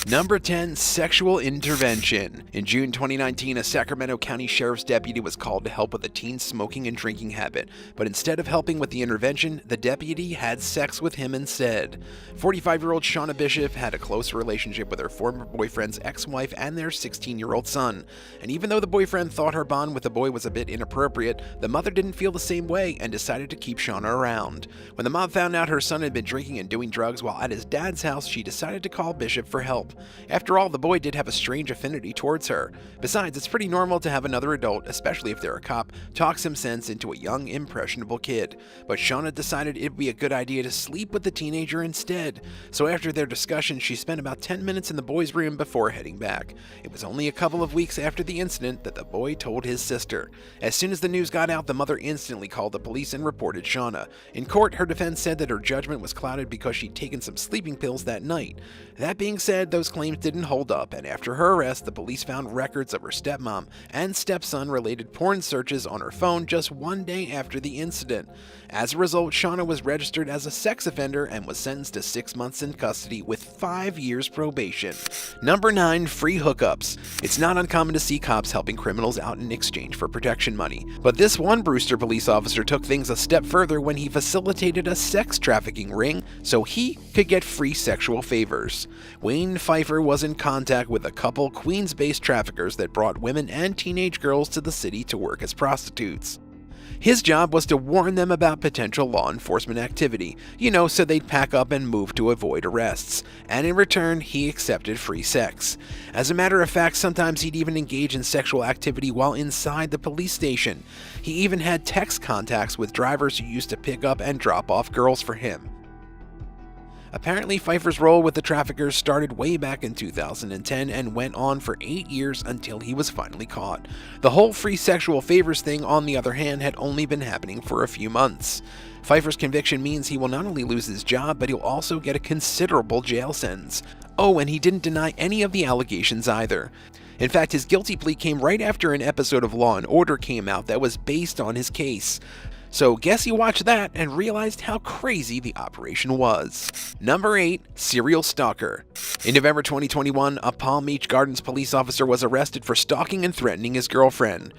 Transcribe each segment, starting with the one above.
Number 10. Sexual intervention. In June 2019, a Sacramento County Sheriff's deputy was called to help with a teen's smoking and drinking habit, but instead of helping with the intervention, the deputy had sex with him instead. 45-year-old Shauna Bishop had a close relationship with her former boyfriend's ex-wife and their 16-year-old son, and even though the boyfriend thought her bond with the boy was a bit inappropriate, the mother didn't feel the same way and decided to keep Shauna around. When the mom found out her son had been drinking and doing drugs while at his dad's house, she decided to call Bishop for help. After all, the boy did have a strange affinity towards her. Besides, it's pretty normal to have another adult, especially if they're a cop, talk some sense into a young, impressionable kid. But Shauna decided it'd be a good idea to sleep with the teenager instead. So after their discussion, she spent about 10 minutes in the boy's room before heading back. It was only a couple of weeks after the incident that the boy told his sister. As soon as the news got out, the mother instantly called the police and reported Shauna. In court, her defense said that her judgment was clouded because she'd taken some sleeping pills that night. That being said, those claims didn't hold up, and after her arrest, the police found records of her stepmom and stepson related porn searches on her phone just one day after the incident. As a result, Shauna was registered as a sex offender and was sentenced to 6 months in custody with 5 years probation. Number 9. Free hookups. It's not uncommon to see cops helping criminals out in exchange for protection money, but this one Brewster police officer took things a step further when he facilitated a sex trafficking ring so he could get free sexual favors. Wayne Pfeiffer was in contact with a couple Queens-based traffickers that brought women and teenage girls to the city to work as prostitutes. His job was to warn them about potential law enforcement activity, so they'd pack up and move to avoid arrests, and in return, he accepted free sex. As a matter of fact, sometimes he'd even engage in sexual activity while inside the police station. He even had text contacts with drivers who used to pick up and drop off girls for him. Apparently, Pfeiffer's role with the traffickers started way back in 2010 and went on for 8 years until he was finally caught. The whole free sexual favors thing, on the other hand, had only been happening for a few months. Pfeiffer's conviction means he will not only lose his job, but he'll also get a considerable jail sentence. Oh, and he didn't deny any of the allegations either. In fact, his guilty plea came right after an episode of Law & Order came out that was based on his case. So guess he watched that and realized how crazy the operation was. Number 8. Serial stalker. In November 2021, a Palm Beach Gardens police officer was arrested for stalking and threatening his girlfriend.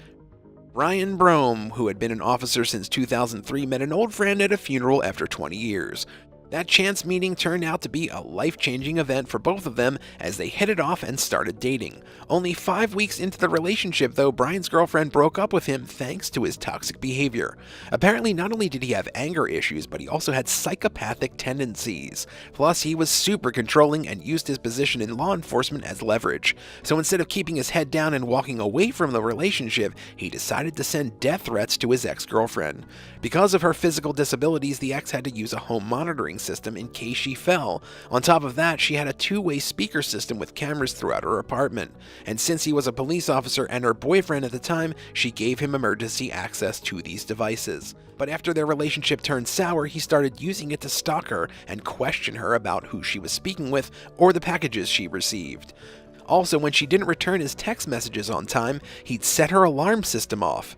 Ryan Brome, who had been an officer since 2003, met an old friend at a funeral after 20 years. That chance meeting turned out to be a life-changing event for both of them as they hit it off and started dating. Only 5 weeks into the relationship, though, Brian's girlfriend broke up with him thanks to his toxic behavior. Apparently, not only did he have anger issues, but he also had psychopathic tendencies. Plus, he was super controlling and used his position in law enforcement as leverage. So instead of keeping his head down and walking away from the relationship, he decided to send death threats to his ex-girlfriend. Because of her physical disabilities, the ex had to use a home monitoring system in case she fell. On top of that, she had a two-way speaker system with cameras throughout her apartment. And since he was a police officer and her boyfriend at the time, she gave him emergency access to these devices. But after their relationship turned sour, he started using it to stalk her and question her about who she was speaking with or the packages she received. Also, when she didn't return his text messages on time, he'd set her alarm system off.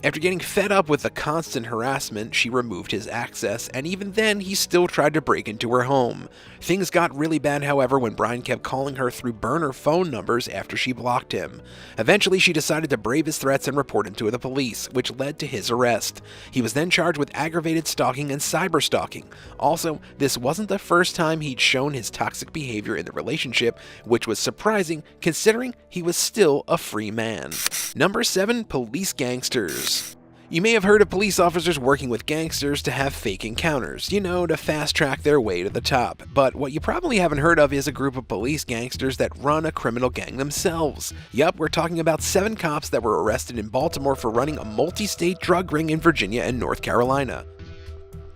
After getting fed up with the constant harassment, she removed his access, and even then, he still tried to break into her home. Things got really bad, however, when Brian kept calling her through burner phone numbers after she blocked him. Eventually, she decided to brave his threats and report him to the police, which led to his arrest. He was then charged with aggravated stalking and cyberstalking. Also, this wasn't the first time he'd shown his toxic behavior in the relationship, which was surprising considering he was still a free man. Number 7. Police gangsters. You may have heard of police officers working with gangsters to have fake encounters, to fast-track their way to the top. But what you probably haven't heard of is a group of police gangsters that run a criminal gang themselves. Yup, we're talking about 7 cops that were arrested in Baltimore for running a multi-state drug ring in Virginia and North Carolina.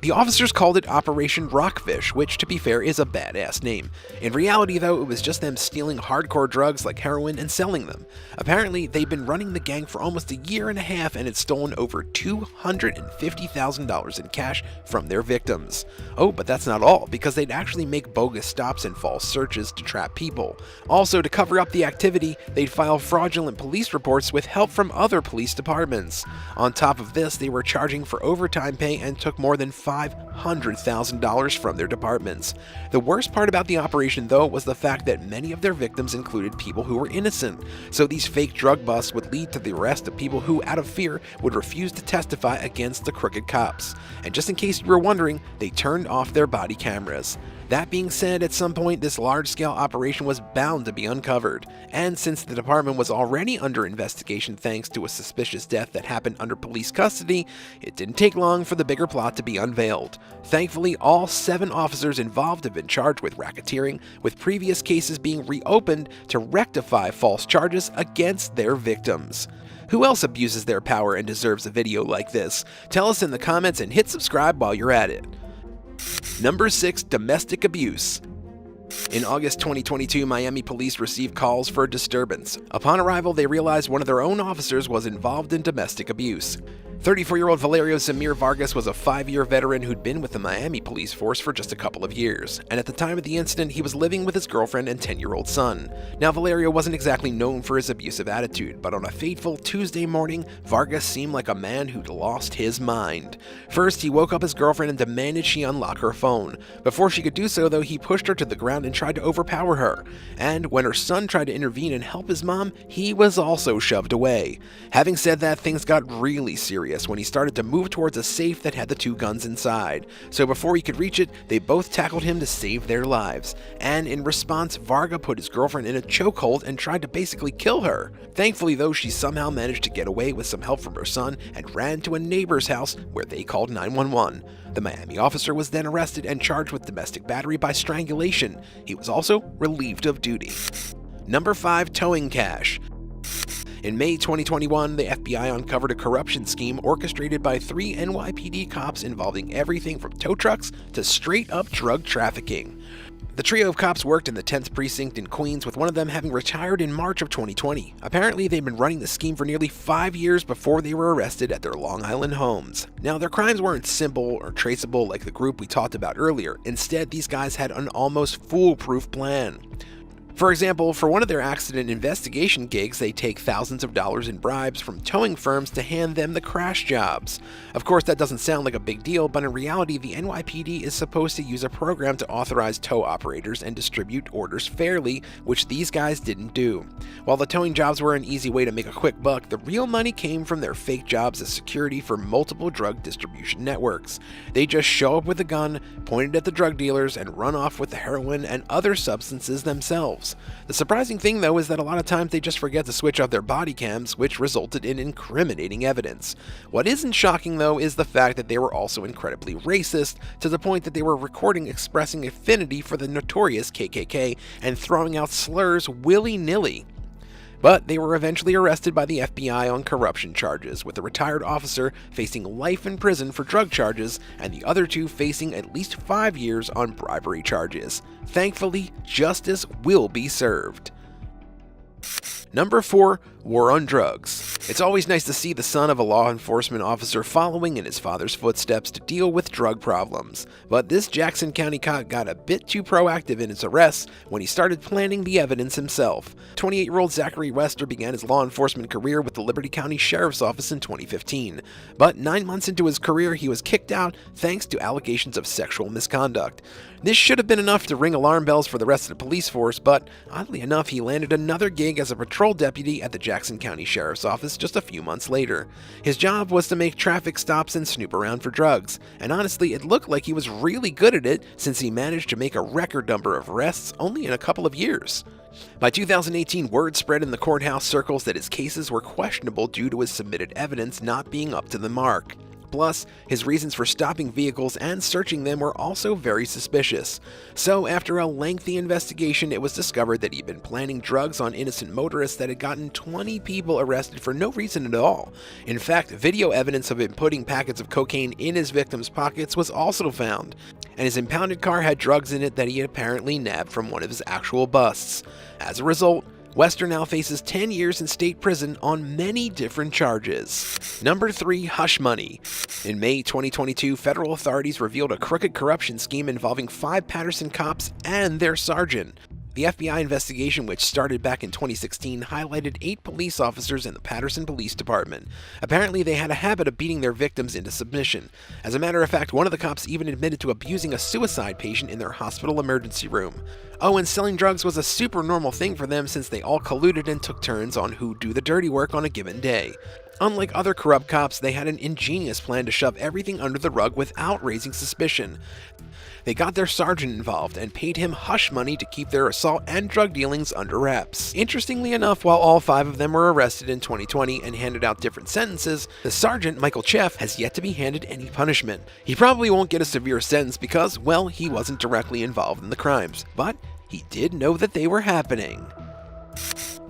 The officers called it Operation Rockfish, which, to be fair, is a badass name. In reality, though, it was just them stealing hardcore drugs like heroin and selling them. Apparently, they'd been running the gang for almost a year and a half and had stolen over $250,000 in cash from their victims. Oh, but that's not all, because they'd actually make bogus stops and false searches to trap people. Also, to cover up the activity, they'd file fraudulent police reports with help from other police departments. On top of this, they were charging for overtime pay and took more than $500,000 from their departments. The worst part about the operation, though, was the fact that many of their victims included people who were innocent, so these fake drug busts would lead to the arrest of people who, out of fear, would refuse to testify against the crooked cops. And just in case you were wondering, they turned off their body cameras. That being said, at some point this large-scale operation was bound to be uncovered, and since the department was already under investigation thanks to a suspicious death that happened under police custody, it didn't take long for the bigger plot to be unveiled. Thankfully, all 7 officers involved have been charged with racketeering, with previous cases being reopened to rectify false charges against their victims. Who else abuses their power and deserves a video like this? Tell us in the comments and hit subscribe while you're at it. Number 6. Domestic abuse. In August 2022, Miami police received calls for a disturbance. Upon arrival, they realized one of their own officers was involved in domestic abuse. 34-year-old Valerio Samir Vargas was a 5-year veteran who'd been with the Miami police force for just a couple of years, and at the time of the incident, he was living with his girlfriend and 10-year-old son. Now, Valerio wasn't exactly known for his abusive attitude, but on a fateful Tuesday morning, Vargas seemed like a man who'd lost his mind. First, he woke up his girlfriend and demanded she unlock her phone. Before she could do so, though, he pushed her to the ground and tried to overpower her. And when her son tried to intervene and help his mom, he was also shoved away. Having said that, things got really serious when he started to move towards a safe that had the 2 guns inside. So before he could reach it, they both tackled him to save their lives. And in response, Varga put his girlfriend in a chokehold and tried to basically kill her. Thankfully, though, she somehow managed to get away with some help from her son and ran to a neighbor's house where they called 911. The Miami officer was then arrested and charged with domestic battery by strangulation. He was also relieved of duty. Number 5. Towing cash. In May 2021, the FBI uncovered a corruption scheme orchestrated by 3 NYPD cops involving everything from tow trucks to straight-up drug trafficking. The trio of cops worked in the 10th Precinct in Queens, with one of them having retired in March of 2020. Apparently, they'd been running the scheme for nearly 5 years before they were arrested at their Long Island homes. Now, their crimes weren't simple or traceable like the group we talked about earlier. Instead, these guys had an almost foolproof plan. For example, for one of their accident investigation gigs, they take thousands of dollars in bribes from towing firms to hand them the crash jobs. Of course, that doesn't sound like a big deal, but in reality, the NYPD is supposed to use a program to authorize tow operators and distribute orders fairly, which these guys didn't do. While the towing jobs were an easy way to make a quick buck, the real money came from their fake jobs as security for multiple drug distribution networks. They just show up with a gun, pointed at the drug dealers, and run off with the heroin and other substances themselves. The surprising thing, though, is that a lot of times they just forget to switch off their body cams, which resulted in incriminating evidence. What isn't shocking, though, is the fact that they were also incredibly racist, to the point that they were recording expressing affinity for the notorious KKK and throwing out slurs willy-nilly. But they were eventually arrested by the FBI on corruption charges, with a retired officer facing life in prison for drug charges and the other 2 facing at least 5 years on bribery charges. Thankfully, justice will be served. Number 4. War on drugs. It's always nice to see the son of a law enforcement officer following in his father's footsteps to deal with drug problems. But this Jackson County cop got a bit too proactive in his arrests when he started planting the evidence himself. 28-year-old Zachary Wester began his law enforcement career with the Liberty County Sheriff's Office in 2015. But 9 months into his career, he was kicked out thanks to allegations of sexual misconduct. This should have been enough to ring alarm bells for the rest of the police force, but oddly enough, he landed another gig as a patrol deputy at the Jackson County Sheriff's Office just a few months later. His job was to make traffic stops and snoop around for drugs, and honestly, it looked like he was really good at it since he managed to make a record number of arrests only in a couple of years. By 2018, word spread in the courthouse circles that his cases were questionable due to his submitted evidence not being up to the mark. Plus, his reasons for stopping vehicles and searching them were also very suspicious. So, after a lengthy investigation, it was discovered that he'd been planting drugs on innocent motorists that had gotten 20 people arrested for no reason at all. In fact, video evidence of him putting packets of cocaine in his victims' pockets was also found, and his impounded car had drugs in it that he had apparently nabbed from one of his actual busts. As a result, Wester now faces 10 years in state prison on many different charges. Number 3. Hush money. In May 2022, federal authorities revealed a crooked corruption scheme involving 5 Patterson cops and their sergeant. The FBI investigation, which started back in 2016, highlighted 8 police officers in the Patterson Police Department. Apparently, they had a habit of beating their victims into submission. As a matter of fact, one of the cops even admitted to abusing a suicide patient in their hospital emergency room. Oh, and selling drugs was a super normal thing for them since they all colluded and took turns on who'd do the dirty work on a given day. Unlike other corrupt cops, they had an ingenious plan to shove everything under the rug without raising suspicion. They got their sergeant involved and paid him hush money to keep their assault and drug dealings under wraps. Interestingly enough, while all 5 of them were arrested in 2020 and handed out different sentences, the sergeant, Michael Cheff, has yet to be handed any punishment. He probably won't get a severe sentence because, well, he wasn't directly involved in the crimes, but he did know that they were happening.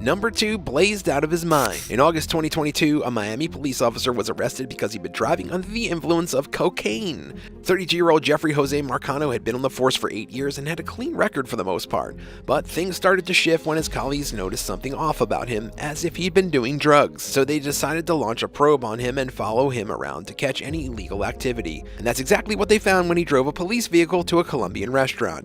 Number 2 blazed out of his mind. In August 2022, a Miami police officer was arrested because he'd been driving under the influence of cocaine. 32-year-old Jeffrey Jose Marcano had been on the force for 8 years and had a clean record for the most part, but things started to shift when his colleagues noticed something off about him, as if he'd been doing drugs. So they decided to launch a probe on him and follow him around to catch any illegal activity. And that's exactly what they found when he drove a police vehicle to a Colombian restaurant.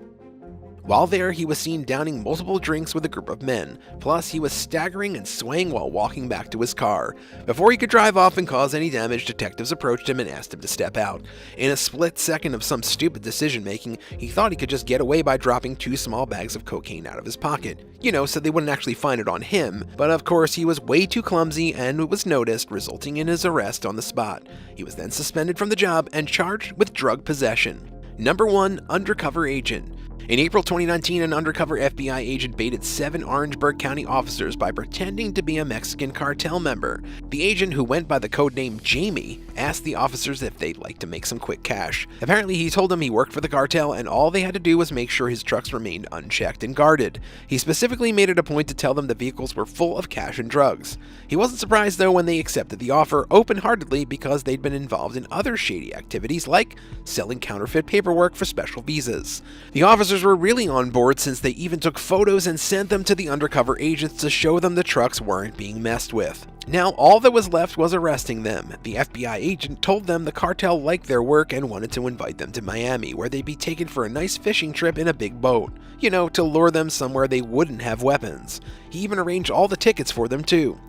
While there, he was seen downing multiple drinks with a group of men, plus he was staggering and swaying while walking back to his car. Before he could drive off and cause any damage, detectives approached him and asked him to step out. In a split second of some stupid decision-making, he thought he could just get away by dropping 2 small bags of cocaine out of his pocket. So they wouldn't actually find it on him, but of course he was way too clumsy and was noticed, resulting in his arrest on the spot. He was then suspended from the job and charged with drug possession. Number 1 undercover agent. In April 2019, an undercover FBI agent baited 7 Orangeburg County officers by pretending to be a Mexican cartel member. The agent, who went by the codename Jamie, asked the officers if they'd like to make some quick cash. Apparently, he told them he worked for the cartel and all they had to do was make sure his trucks remained unchecked and guarded. He specifically made it a point to tell them the vehicles were full of cash and drugs. He wasn't surprised though when they accepted the offer open-heartedly because they'd been involved in other shady activities like selling counterfeit paperwork for special visas. The officers were really on board since they even took photos and sent them to the undercover agents to show them the trucks weren't being messed with. Now all that was left was arresting them. The FBI agent told them the cartel liked their work and wanted to invite them to Miami, where they'd be taken for a nice fishing trip in a big boat, to lure them somewhere they wouldn't have weapons. He even arranged all the tickets for them too.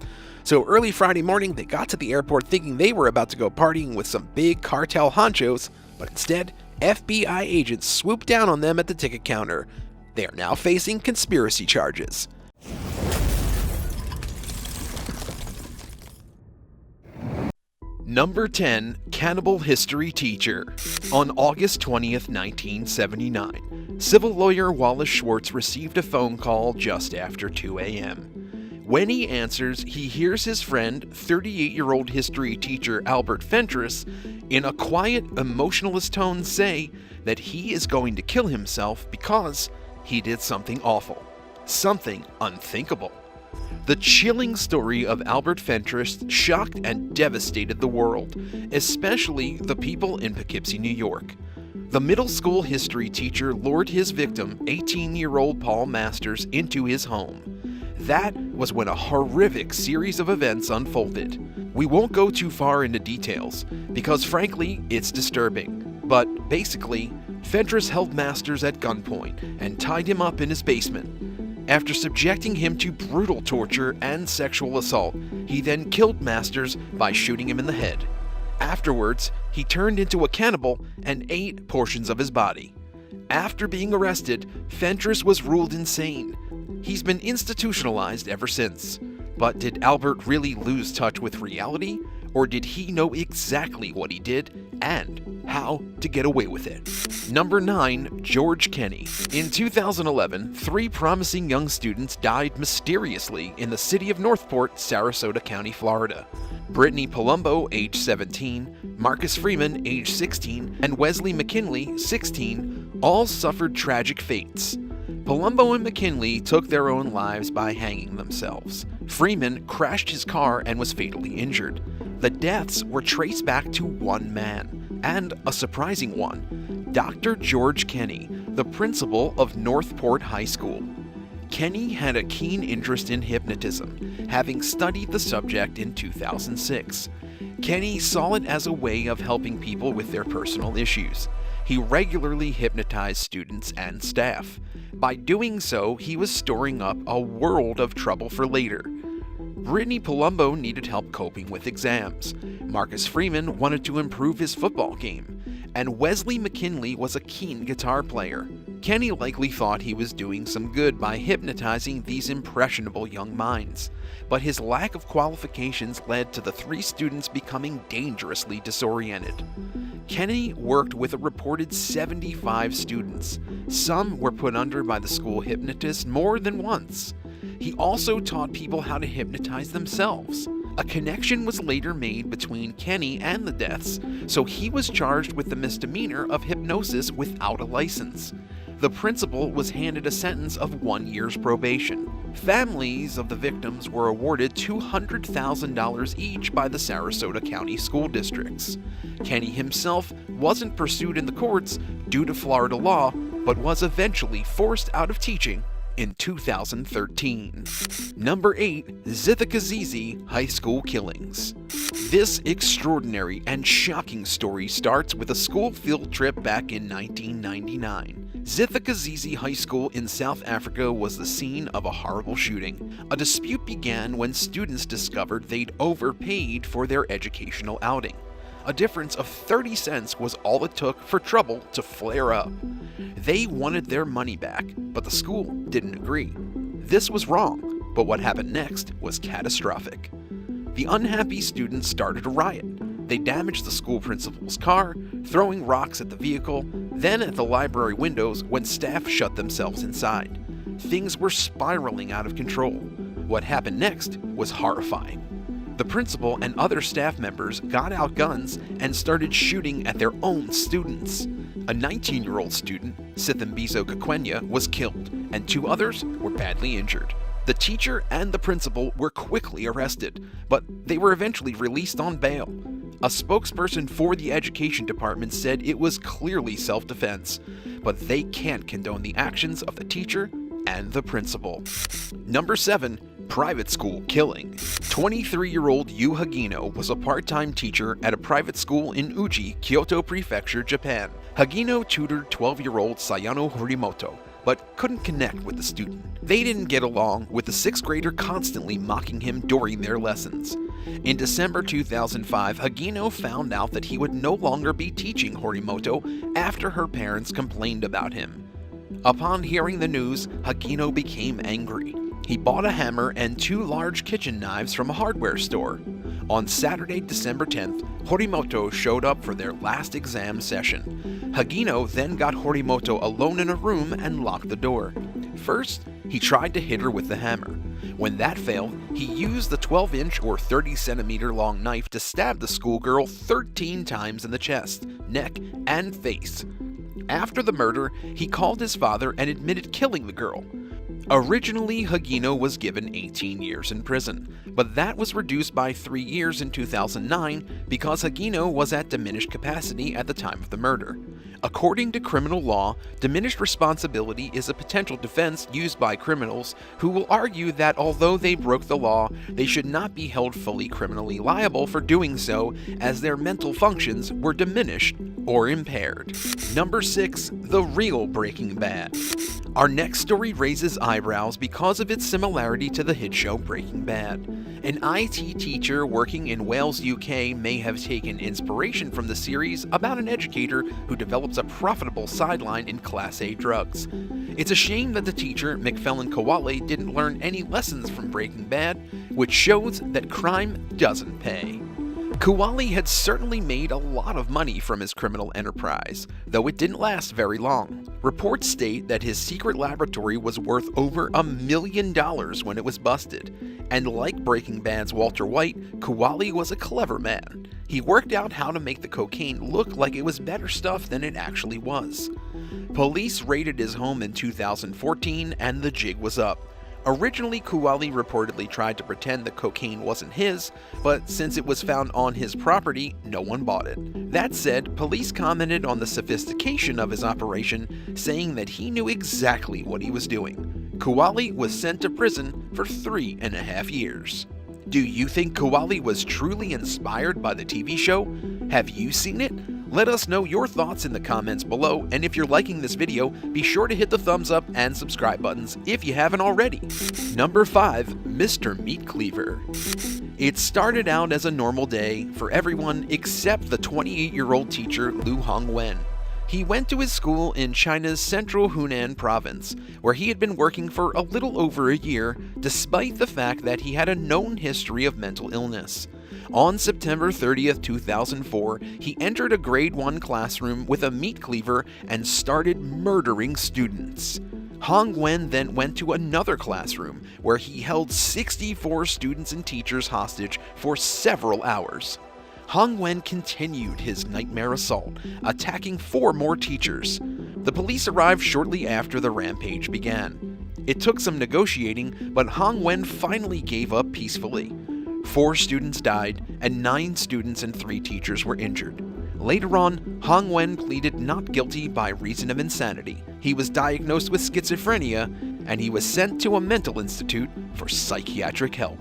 So early Friday morning, they got to the airport thinking they were about to go partying with some big cartel honchos, but instead, FBI agents swooped down on them at the ticket counter. They are now facing conspiracy charges. Number 10 Cannibal History Teacher. On August 20th, 1979, civil lawyer Wallace Schwartz received a phone call just after 2 a.m. When he answers, he hears his friend, 38-year-old history teacher Albert Fentress, in a quiet, emotionless tone say that he is going to kill himself because he did something awful, something unthinkable. The chilling story of Albert Fentress shocked and devastated the world, especially the people in Poughkeepsie, New York. The middle school history teacher lured his victim, 18-year-old Paul Masters, into his home. That was when a horrific series of events unfolded. We won't go too far into details, because frankly, it's disturbing. But basically, Fentress held Masters at gunpoint and tied him up in his basement. After subjecting him to brutal torture and sexual assault, he then killed Masters by shooting him in the head. Afterwards, he turned into a cannibal and ate portions of his body. After being arrested, Fentress was ruled insane. He's been institutionalized ever since. But did Albert really lose touch with reality? Or did he know exactly what he did and how to get away with it? Number 9. George Kenney. In 2011, 3 promising young students died mysteriously in the city of Northport, Sarasota County, Florida. Brittany Palumbo, age 17, Marcus Freeman, age 16, and Wesley McKinley, 16, all suffered tragic fates. Palumbo and McKinley took their own lives by hanging themselves. Freeman crashed his car and was fatally injured. The deaths were traced back to one man, and a surprising one, Dr. George Kenney, the principal of Northport High School. Kenney had a keen interest in hypnotism, having studied the subject in 2006. Kenney saw it as a way of helping people with their personal issues. he regularly hypnotized students and staff. By doing so, he was storing up a world of trouble for later. Brittany Palumbo needed help coping with exams. Marcus Freeman wanted to improve his football game. And Wesley McKinley was a keen guitar player. Kenny likely thought he was doing some good by hypnotizing these impressionable young minds. But his lack of qualifications led to the three students becoming dangerously disoriented. Kenny worked with a reported 75 students. Some were put under by the school hypnotist more than once. He also taught people how to hypnotize themselves. A connection was later made between Kenny and the deaths, so he was charged with the misdemeanor of hypnosis without a license. The principal was handed a sentence of 1 year's probation. Families of the victims were awarded $200,000 each by the Sarasota County school districts. Kenny himself wasn't pursued in the courts due to Florida law, but was eventually forced out of teaching in 2013. Number 8. Zithakizizi High School Killings. This extraordinary and shocking story starts with a school field trip back in 1999. Zithakizizi High School in South Africa was the scene of a horrible shooting. A dispute began when students discovered they'd overpaid for their educational outing. A difference of 30 cents was all it took for trouble to flare up. They wanted their money back, but the school didn't agree. This was wrong, but what happened next was catastrophic. The unhappy students started a riot. They damaged the school principal's car, throwing rocks at the vehicle, then at the library windows when staff shut themselves inside. Things were spiraling out of control. What happened next was horrifying. The principal and other staff members got out guns and started shooting at their own students. A 19-year-old student, Sithembiso Kakwenya, was killed, and 2 others were badly injured. The teacher and the principal were quickly arrested, but they were eventually released on bail. A spokesperson for the education department said it was clearly self-defense, but they can't condone the actions of the teacher and the principal. Number 7. Private school killing. 23-year-old Yu Hagino was a part-time teacher at a private school in Uji, Kyoto Prefecture, Japan. Hagino tutored 12-year-old Sayano Horimoto, but couldn't connect with the student. They didn't get along, with the 6th grader constantly mocking him during their lessons. In December 2005, Hagino found out that he would no longer be teaching Horimoto after her parents complained about him. Upon hearing the news, Hagino became angry. He bought a hammer and 2 large kitchen knives from a hardware store. On Saturday, December 10th, Horimoto showed up for their last exam session. Hagino then got Horimoto alone in a room and locked the door. First, he tried to hit her with the hammer. When that failed, he used the 12-inch or 30-centimeter long knife to stab the schoolgirl 13 times in the chest, neck, and face. After the murder, he called his father and admitted killing the girl. Originally, Hagino was given 18 years in prison, but that was reduced by 3 years in 2009 because Hagino was at diminished capacity at the time of the murder. According to criminal law, diminished responsibility is a potential defense used by criminals who will argue that although they broke the law, they should not be held fully criminally liable for doing so, as their mental functions were diminished or impaired. Number 6. The real Breaking Bad. Our next story raises eyebrows because of its similarity to the hit show Breaking Bad. An IT teacher working in Wales, UK may have taken inspiration from the series about an educator who develops a profitable sideline in Class A drugs. It's a shame that the teacher, McFellen Kawale, didn't learn any lessons from Breaking Bad, which shows that crime doesn't pay. Kawale had certainly made a lot of money from his criminal enterprise, though it didn't last very long. Reports state that his secret laboratory was worth over $1 million when it was busted, and like Breaking Bad's Walter White, Kawale was a clever man. He worked out how to make the cocaine look like it was better stuff than it actually was. Police raided his home in 2014 and the jig was up. Originally, Kawale reportedly tried to pretend the cocaine wasn't his, but since it was found on his property, no one bought it. That said, police commented on the sophistication of his operation, saying that he knew exactly what he was doing. Kawale was sent to prison for 3.5 years. Do you think Kawale was truly inspired by the TV show? Have you seen it? Let us know your thoughts in the comments below, and if you're liking this video, be sure to hit the thumbs up and subscribe buttons if you haven't already. Number 5. Mr. Meat Cleaver. It started out as a normal day for everyone except the 28-year-old teacher Lu Hongwen. He went to his school in China's central Hunan province, where he had been working for a little over a year, despite the fact that he had a known history of mental illness. On September 30th, 2004, he entered a grade 1 classroom with a meat cleaver and started murdering students. Hongwen then went to another classroom where he held 64 students and teachers hostage for several hours. Hongwen continued his nightmare assault, attacking 4 more teachers. The police arrived shortly after the rampage began. It took some negotiating, but Hongwen finally gave up peacefully. 4 students died, and 9 students and 3 teachers were injured. Later on, Hongwen pleaded not guilty by reason of insanity. He was diagnosed with schizophrenia, and he was sent to a mental institute for psychiatric help.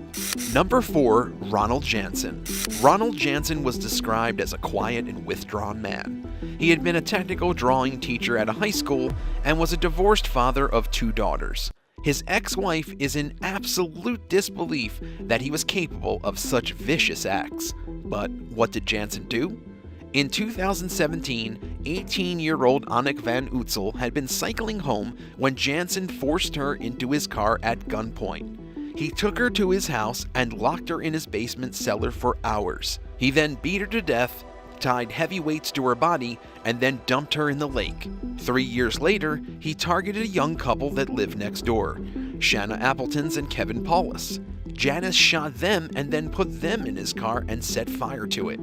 Number 4. Ronald Jansen. Ronald Jansen was described as a quiet and withdrawn man. He had been a technical drawing teacher at a high school and was a divorced father of 2 daughters. His ex-wife is in absolute disbelief that he was capable of such vicious acts. But what did Jansen do? In 2017, 18-year-old Annick van Uytzel had been cycling home when Jansen forced her into his car at gunpoint. He took her to his house and locked her in his basement cellar for hours. He then beat her to death, tied heavy weights to her body, and then dumped her in the lake. 3 years later, he targeted a young couple that lived next door, Shanna Appletons and Kevin Paulus. Janice shot them and then put them in his car and set fire to it.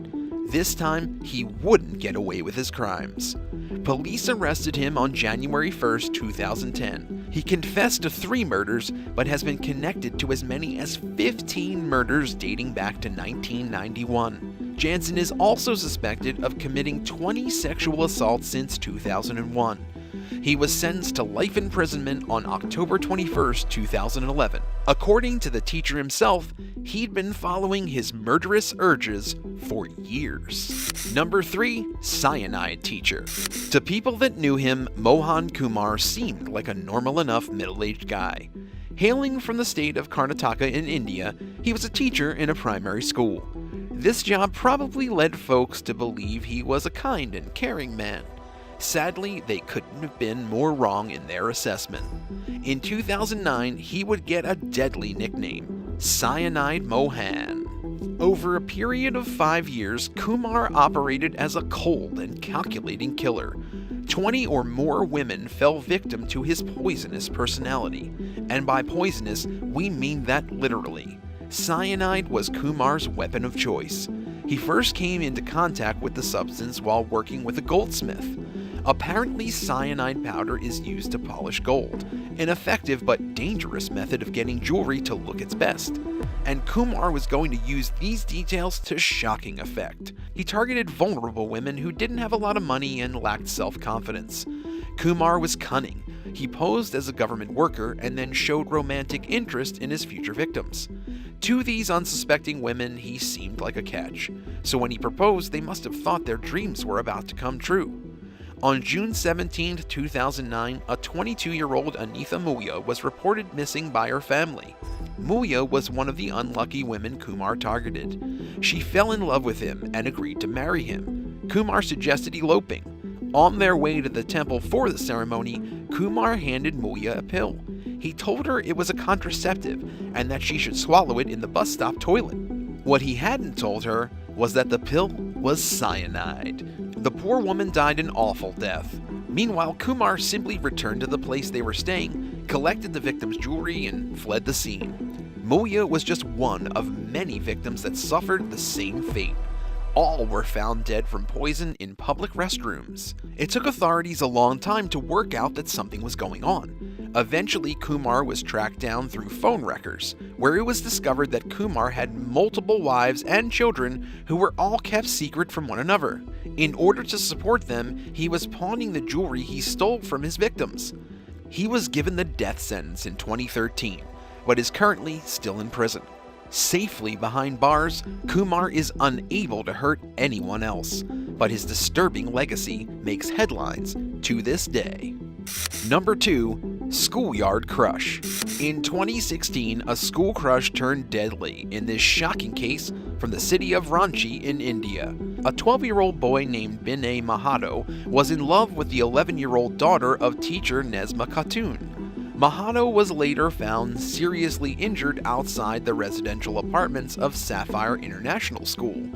This time, he wouldn't get away with his crimes. Police arrested him on January 1st, 2010. He confessed to 3 murders, but has been connected to as many as 15 murders dating back to 1991. Jansen is also suspected of committing 20 sexual assaults since 2001. He was sentenced to life imprisonment on October 21, 2011. According to the teacher himself, he'd been following his murderous urges for years. Number 3. Cyanide Teacher. To people that knew him, Mohan Kumar seemed like a normal enough middle-aged guy. Hailing from the state of Karnataka in India, he was a teacher in a primary school. This job probably led folks to believe he was a kind and caring man. Sadly, they couldn't have been more wrong in their assessment. In 2009, he would get a deadly nickname, Cyanide Mohan. Over a period of 5 years, Kumar operated as a cold and calculating killer. 20 or more women fell victim to his poisonous personality. And by poisonous, we mean that literally. Cyanide was Kumar's weapon of choice. He first came into contact with the substance while working with a goldsmith. Apparently, cyanide powder is used to polish gold, an effective but dangerous method of getting jewelry to look its best. And Kumar was going to use these details to shocking effect. He targeted vulnerable women who didn't have a lot of money and lacked self-confidence. Kumar was cunning. He posed as a government worker and then showed romantic interest in his future victims. To these unsuspecting women, he seemed like a catch. So when he proposed, they must have thought their dreams were about to come true. On June 17, 2009, a 22-year-old Anitha Muya was reported missing by her family. Muya was one of the unlucky women Kumar targeted. She fell in love with him and agreed to marry him. Kumar suggested eloping. On their way to the temple for the ceremony, Kumar handed Muya a pill. He told her it was a contraceptive and that she should swallow it in the bus stop toilet. What he hadn't told her was that the pill was cyanide. The poor woman died an awful death. Meanwhile, Kumar simply returned to the place they were staying, collected the victim's jewelry, and fled the scene. Muya was just one of many victims that suffered the same fate. All were found dead from poison in public restrooms. It took authorities a long time to work out that something was going on. Eventually, Kumar was tracked down through phone records, where it was discovered that Kumar had multiple wives and children who were all kept secret from one another. In order to support them, he was pawning the jewelry he stole from his victims. He was given the death sentence in 2013, but is currently still in prison. Safely behind bars, Kumar is unable to hurt anyone else. but his disturbing legacy makes headlines to this day. Number 2. Schoolyard Crush. In 2016, a school crush turned deadly in this shocking case from the city of Ranchi in India. A 12-year-old boy named Binay Mahato was in love with the 11-year-old daughter of teacher Nesma Khatun. Mahato was later found seriously injured outside the residential apartments of Sapphire International School.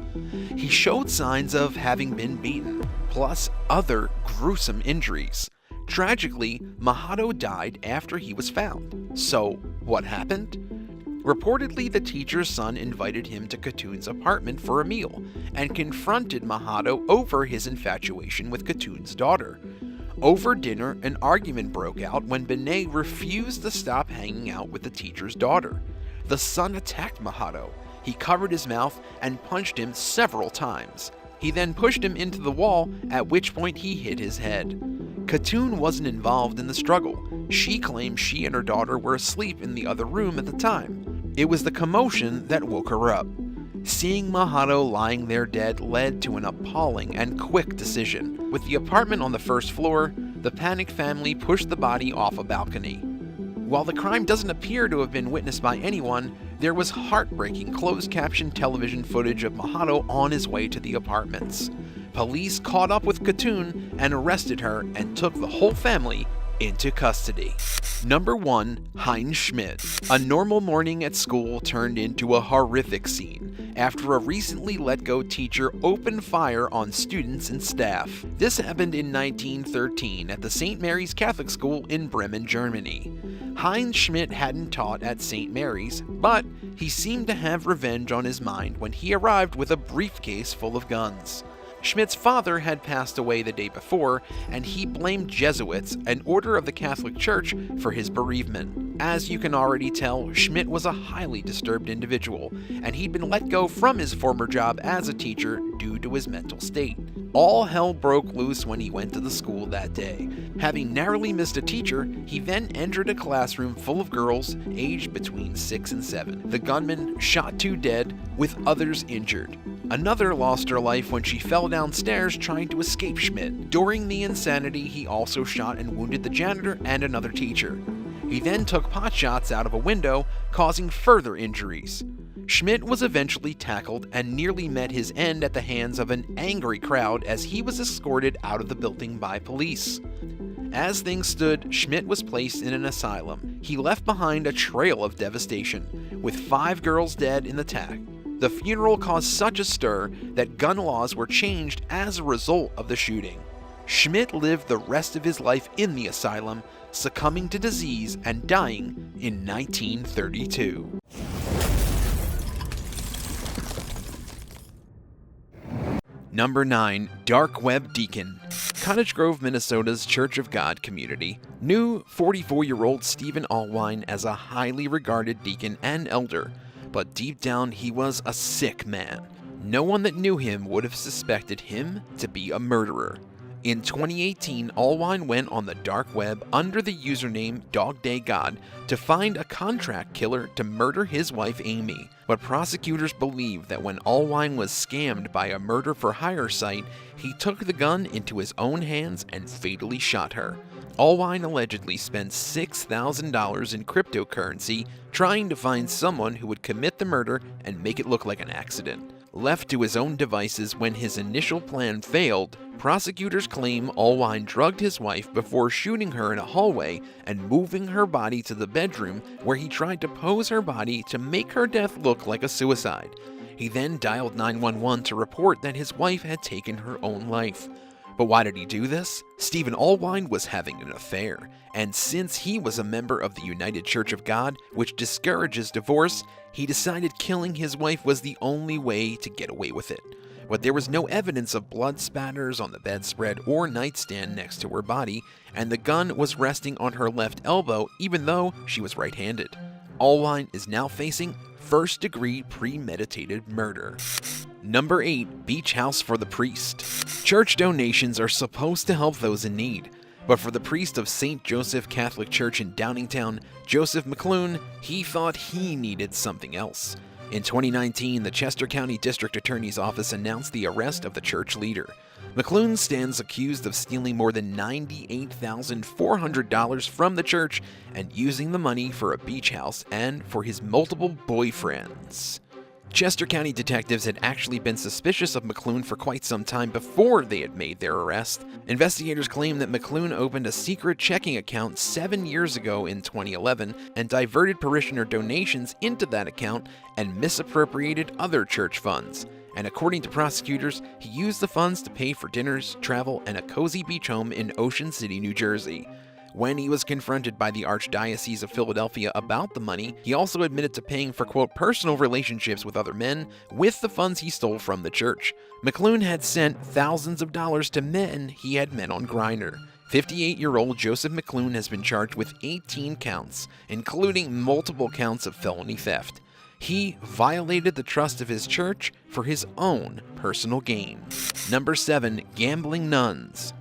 He showed signs of having been beaten, plus other gruesome injuries. Tragically, Mahato died after he was found. So, what happened? Reportedly, the teacher's son invited him to Khatun's apartment for a meal and confronted Mahato over his infatuation with Khatun's daughter. Over dinner, an argument broke out when Binay refused to stop hanging out with the teacher's daughter. The son attacked Mahato. He covered his mouth and punched him several times. He then pushed him into the wall, at which point he hit his head. Khatun wasn't involved in the struggle. She claimed she and her daughter were asleep in the other room at the time. It was the commotion that woke her up. Seeing Mahato lying there dead led to an appalling and quick decision. With the apartment on the first floor, the panicked family pushed the body off a balcony. While the crime doesn't appear to have been witnessed by anyone, there was heartbreaking closed-caption television footage of Mahato on his way to the apartments. Police caught up with Khatun and arrested her and took the whole family into custody. Number 1. Heinz Schmidt. A normal morning at school turned into a horrific scene after a recently let-go teacher opened fire on students and staff. This happened in 1913 at the St. Mary's Catholic School in Bremen, Germany. Heinz Schmidt hadn't taught at St. Mary's, but he seemed to have revenge on his mind when he arrived with a briefcase full of guns. Schmidt's father had passed away the day before, and he blamed Jesuits, an order of the Catholic Church, for his bereavement. As you can already tell, Schmidt was a highly disturbed individual, and he'd been let go from his former job as a teacher due to his mental state. All hell broke loose when he went to the school that day. Having narrowly missed a teacher, he then entered a classroom full of girls aged between 6 and 7. The gunman shot 2 dead, with others injured. Another lost her life when she fell downstairs trying to escape Schmidt. During the insanity, he also shot and wounded the janitor and another teacher. He then took potshots out of a window, causing further injuries. Schmidt was eventually tackled and nearly met his end at the hands of an angry crowd as he was escorted out of the building by police. As things stood, Schmidt was placed in an asylum. He left behind a trail of devastation, with 5 girls dead in the attack. The funeral caused such a stir that gun laws were changed as a result of the shooting. Schmidt lived the rest of his life in the asylum, succumbing to disease and dying in 1932. Number 9. Dark Web Deacon. Cottage Grove, Minnesota's Church of God community knew 44-year-old Stephen Allwine as a highly regarded deacon and elder, but deep down he was a sick man. No one that knew him would have suspected him to be a murderer. In 2018, Allwine went on the dark web under the username DogDayGod to find a contract killer to murder his wife Amy. But prosecutors believe that when Allwine was scammed by a murder-for-hire site, he took the gun into his own hands and fatally shot her. Allwine allegedly spent $6,000 in cryptocurrency trying to find someone who would commit the murder and make it look like an accident. Left to his own devices when his initial plan failed, prosecutors claim Allwine drugged his wife before shooting her in a hallway and moving her body to the bedroom where he tried to pose her body to make her death look like a suicide. He then dialed 911 to report that his wife had taken her own life. But why did he do this? Stephen Allwine was having an affair, and since he was a member of the United Church of God, which discourages divorce, he decided killing his wife was the only way to get away with it. But there was no evidence of blood spatters on the bedspread or nightstand next to her body, and the gun was resting on her left elbow even though she was right-handed. Allwine is now facing first-degree premeditated murder. Number 8. Beach House for the Priest. Church donations are supposed to help those in need, but for the priest of St. Joseph Catholic Church in Downingtown, Joseph McClune, he thought he needed something else. In 2019, the Chester County District Attorney's Office announced the arrest of the church leader. McClune stands accused of stealing more than $98,400 from the church and using the money for a beach house and for his multiple boyfriends. Chester County detectives had actually been suspicious of McClune for quite some time before they had made their arrest. Investigators claim that McClune opened a secret checking account 7 years ago in 2011 and diverted parishioner donations into that account and misappropriated other church funds. And according to prosecutors, he used the funds to pay for dinners, travel, and a cozy beach home in Ocean City, New Jersey. When he was confronted by the Archdiocese of Philadelphia about the money, he also admitted to paying for, quote, personal relationships with other men with the funds he stole from the church. McClune had sent thousands of dollars to men he had met on Grindr. 58-year-old Joseph McClune has been charged with 18 counts, including multiple counts of felony theft. He violated the trust of his church for his own personal gain. Number 7. Gambling nuns.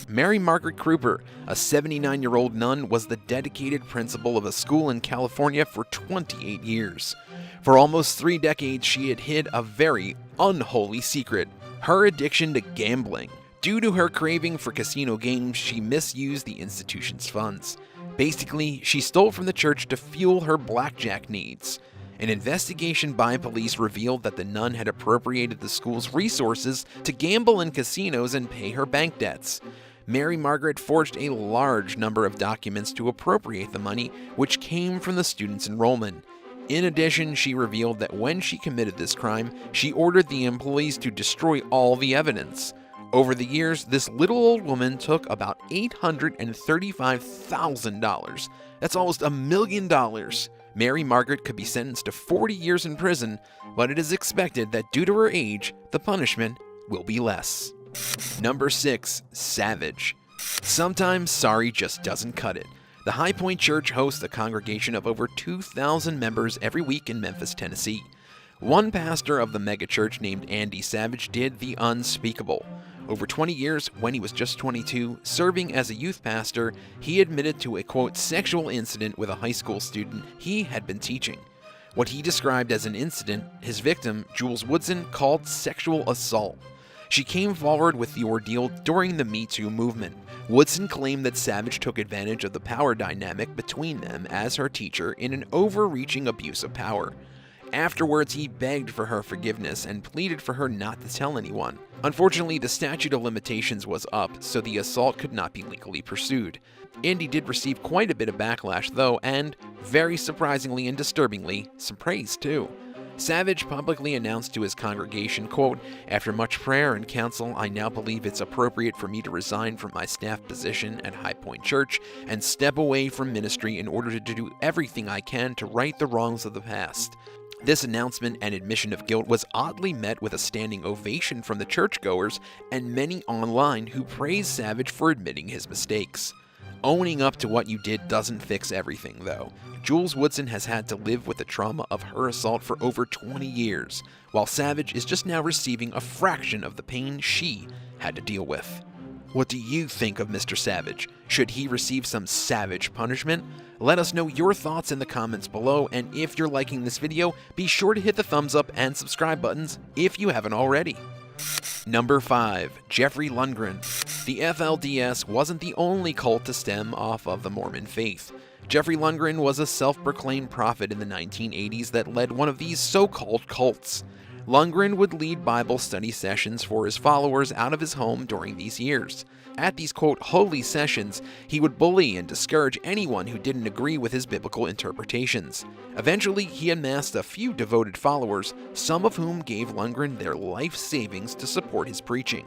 Mary Margaret Kruper, a 79-year-old nun, was the dedicated principal of a school in California for 28 years. For almost 3 decades, she had hid a very unholy secret: her addiction to gambling. Due to her craving for casino games, she misused the institution's funds. Basically, she stole from the church to fuel her blackjack needs. An investigation by police revealed that the nun had appropriated the school's resources to gamble in casinos and pay her bank debts. Mary Margaret forged a large number of documents to appropriate the money, which came from the students' enrollment. In addition, she revealed that when she committed this crime, she ordered the employees to destroy all the evidence. Over the years, this little old woman took about $835,000. That's almost $1 million. Mary Margaret could be sentenced to 40 years in prison, but it is expected that due to her age, the punishment will be less. Number 6. Savage. Sometimes sorry just doesn't cut it. The High Point Church hosts a congregation of over 2,000 members every week in Memphis, Tennessee. One pastor of the megachurch named Andy Savage did the unspeakable. Over 20 years, when he was just 22, serving as a youth pastor, he admitted to a, quote, sexual incident with a high school student he had been teaching. What he described as an incident, his victim, Jules Woodson, called sexual assault. She came forward with the ordeal during the Me Too movement. Woodson claimed that Savage took advantage of the power dynamic between them as her teacher in an overreaching abuse of power. Afterwards, he begged for her forgiveness and pleaded for her not to tell anyone. Unfortunately, the statute of limitations was up, so the assault could not be legally pursued. Andy did receive quite a bit of backlash, though, and, very surprisingly and disturbingly, some praise too. Savage publicly announced to his congregation, quote, "After much prayer and counsel, I now believe it's appropriate for me to resign from my staff position at High Point Church and step away from ministry in order to do everything I can to right the wrongs of the past." This announcement and admission of guilt was oddly met with a standing ovation from the churchgoers and many online who praised Savage for admitting his mistakes. Owning up to what you did doesn't fix everything, though. Jules Woodson has had to live with the trauma of her assault for over 20 years, while Savage is just now receiving a fraction of the pain she had to deal with. What do you think of Mr. Savage? Should he receive some savage punishment? Let us know your thoughts in the comments below, and if you're liking this video, be sure to hit the thumbs up and subscribe buttons if you haven't already. Number 5. Jeffrey Lundgren. The FLDS wasn't the only cult to stem off of the Mormon faith. Jeffrey Lundgren was a self-proclaimed prophet in the 1980s that led one of these so-called cults. Lundgren would lead Bible study sessions for his followers out of his home during these years. At these, quote, holy sessions, he would bully and discourage anyone who didn't agree with his biblical interpretations. Eventually, he amassed a few devoted followers, some of whom gave Lundgren their life savings to support his preaching.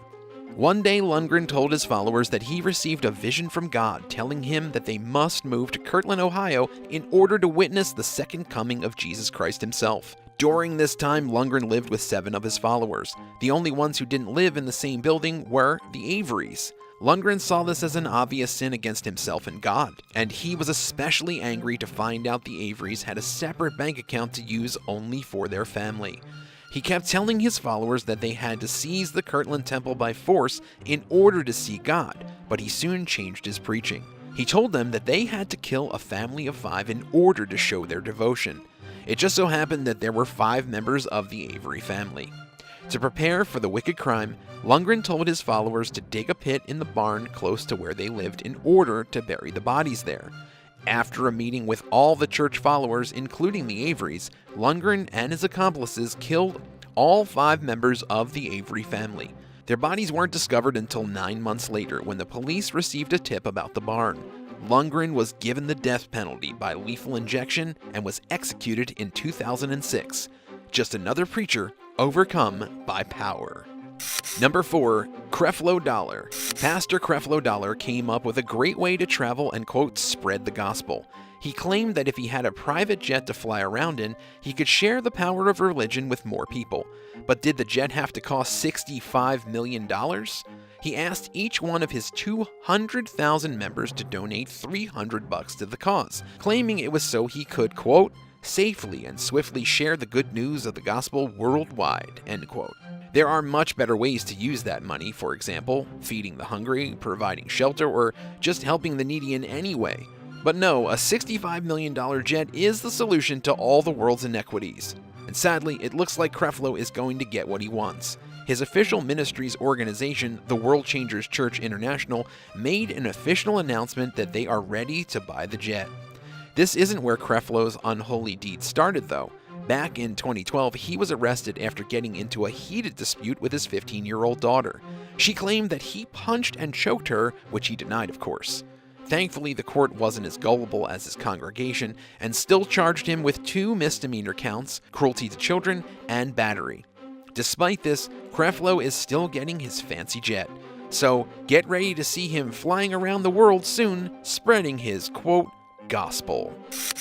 One day, Lundgren told his followers that he received a vision from God telling him that they must move to Kirtland, Ohio in order to witness the second coming of Jesus Christ himself. During this time, Lundgren lived with 7 of his followers. The only ones who didn't live in the same building were the Averys. Lundgren saw this as an obvious sin against himself and God, and he was especially angry to find out the Averys had a separate bank account to use only for their family. He kept telling his followers that they had to seize the Kirtland Temple by force in order to see God, but he soon changed his preaching. He told them that they had to kill a family of 5 in order to show their devotion. It just so happened that there were 5 members of the Avery family. To prepare for the wicked crime, Lundgren told his followers to dig a pit in the barn close to where they lived in order to bury the bodies there. After a meeting with all the church followers, including the Averys, Lundgren and his accomplices killed all 5 members of the Avery family. Their bodies weren't discovered until 9 months later when the police received a tip about the barn. Lundgren was given the death penalty by lethal injection and was executed in 2006. Just another preacher overcome by power. Number 4. Creflo Dollar. Pastor Creflo Dollar came up with a great way to travel and, quote, spread the gospel. He claimed that if he had a private jet to fly around in, he could share the power of religion with more people. But did the jet have to cost $65 million? He asked each one of his 200,000 members to donate $300 to the cause, claiming it was so he could, quote, safely and swiftly share the good news of the gospel worldwide, end quote. There are much better ways to use that money, for example, feeding the hungry, providing shelter, or just helping the needy in any way. But no, a $65 million jet is the solution to all the world's inequities. And sadly, it looks like Creflo is going to get what he wants. His official ministry's organization, the World Changers Church International, made an official announcement that they are ready to buy the jet. This isn't where Creflo's unholy deed started, though. Back in 2012, he was arrested after getting into a heated dispute with his 15-year-old daughter. She claimed that he punched and choked her, which he denied, of course. Thankfully, the court wasn't as gullible as his congregation and still charged him with 2 misdemeanor counts, cruelty to children and battery. Despite this, Creflo is still getting his fancy jet. So get ready to see him flying around the world soon, spreading his, quote, gospel.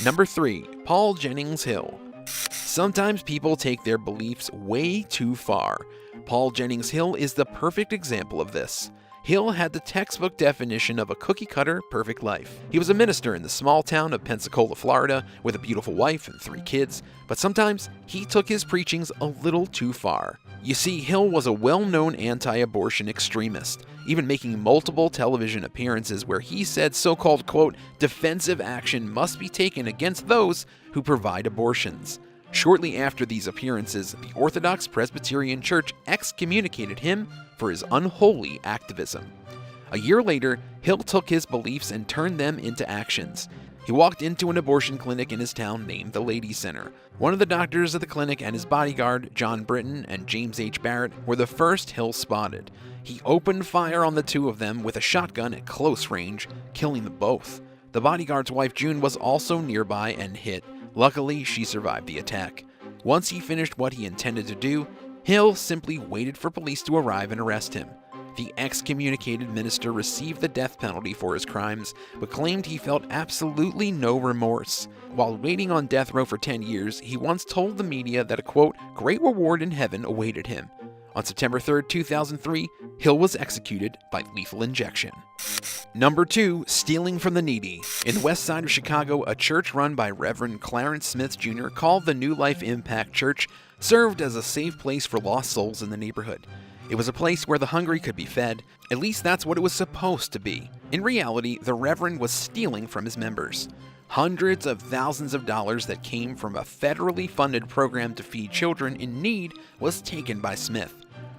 Number 3. Paul Jennings Hill. Sometimes people take their beliefs way too far. Paul Jennings Hill is the perfect example of this. Hill had the textbook definition of a cookie-cutter perfect life. He was a minister in the small town of Pensacola, Florida, with a beautiful wife and 3 kids, but sometimes he took his preachings a little too far. You see, Hill was a well-known anti-abortion extremist, even making multiple television appearances where he said so-called, quote, defensive action must be taken against those who provide abortions. Shortly after these appearances, the Orthodox Presbyterian Church excommunicated him for his unholy activism. A year later, Hill took his beliefs and turned them into actions. He walked into an abortion clinic in his town named the Ladies Center. One of the doctors of the clinic and his bodyguard, John Britton and James H. Barrett, were the first Hill spotted. He opened fire on the 2 of them with a shotgun at close range, killing them both. The bodyguard's wife, June, was also nearby and hit. Luckily, she survived the attack. Once he finished what he intended to do, Hill simply waited for police to arrive and arrest him. The excommunicated minister received the death penalty for his crimes, but claimed he felt absolutely no remorse. While waiting on death row for 10 years, he once told the media that a, quote, great reward in heaven awaited him. On September 3, 2003, Hill was executed by lethal injection. Number 2. Stealing from the needy. In the west side of Chicago, a church run by Reverend Clarence Smith Jr. called the New Life Impact Church served as a safe place for lost souls in the neighborhood. It was a place where the hungry could be fed. At least that's what it was supposed to be. In reality, the Reverend was stealing from his members. Hundreds of thousands of dollars that came from a federally funded program to feed children in need was taken by Smith.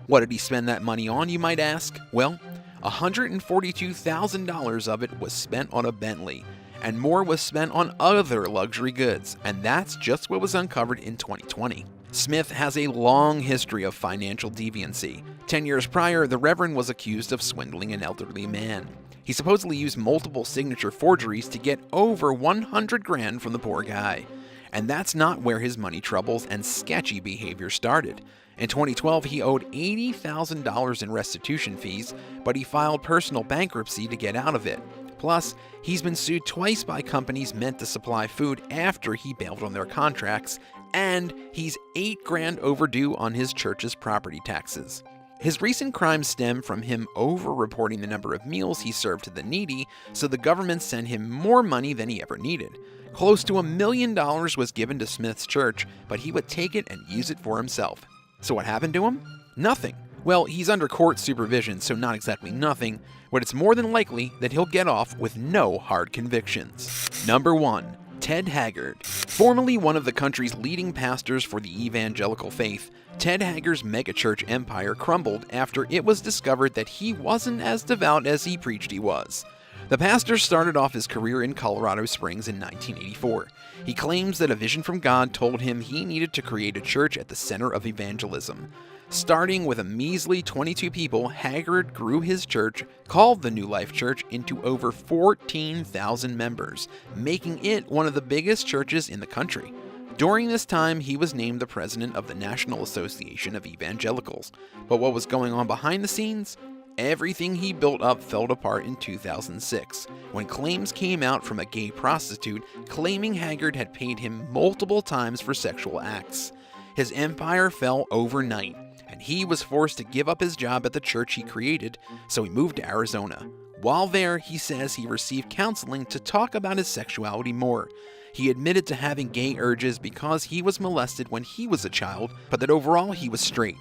What did he spend that money on, you might ask? Well, $142,000 of it was spent on a Bentley, and more was spent on other luxury goods, and that's just what was uncovered in 2020. Smith has a long history of financial deviancy. 10 years prior, the Reverend was accused of swindling an elderly man. He supposedly used multiple signature forgeries to get over $100,000 from the poor guy. And that's not where his money troubles and sketchy behavior started. In 2012, he owed $80,000 in restitution fees, but he filed personal bankruptcy to get out of it. Plus, he's been sued twice by companies meant to supply food after he bailed on their contracts, and he's $8,000 overdue on his church's property taxes. His recent crimes stem from him over-reporting the number of meals he served to the needy, so the government sent him more money than he ever needed. Close to $1 million was given to Smith's church, but he would take it and use it for himself. So what happened to him? Nothing. Well, he's under court supervision, so not exactly nothing, but it's more than likely that he'll get off with no hard convictions. Number 1. Ted Haggard. Formerly one of the country's leading pastors for the evangelical faith, Ted Haggard's megachurch empire crumbled after it was discovered that he wasn't as devout as he preached he was. The pastor started off his career in Colorado Springs in 1984. He claims that a vision from God told him he needed to create a church at the center of evangelism. Starting with a measly 22 people, Haggard grew his church, called the New Life Church, into over 14,000 members, making it one of the biggest churches in the country. During this time, he was named the president of the National Association of Evangelicals. But what was going on behind the scenes? Everything he built up fell apart in 2006, when claims came out from a gay prostitute claiming Haggard had paid him multiple times for sexual acts. His empire fell overnight, and he was forced to give up his job at the church he created, so he moved to Arizona. While there, he says he received counseling to talk about his sexuality more. He admitted to having gay urges because he was molested when he was a child, but that overall he was straight.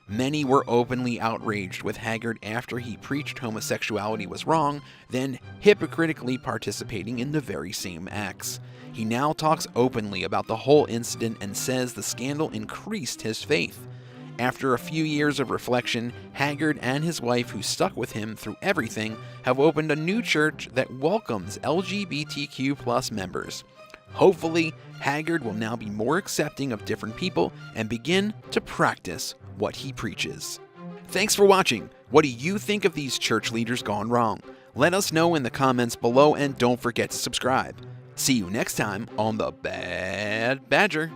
Many were openly outraged with Haggard after he preached homosexuality was wrong, then hypocritically participating in the very same acts. He now talks openly about the whole incident and says the scandal increased his faith. After a few years of reflection, Haggard and his wife, who stuck with him through everything, have opened a new church that welcomes LGBTQ+ members. Hopefully, Haggard will now be more accepting of different people and begin to practice what he preaches. Thanks for watching. What do you think of these church leaders gone wrong? Let us know in the comments below, and don't forget to subscribe. See you next time on The Bad Badger.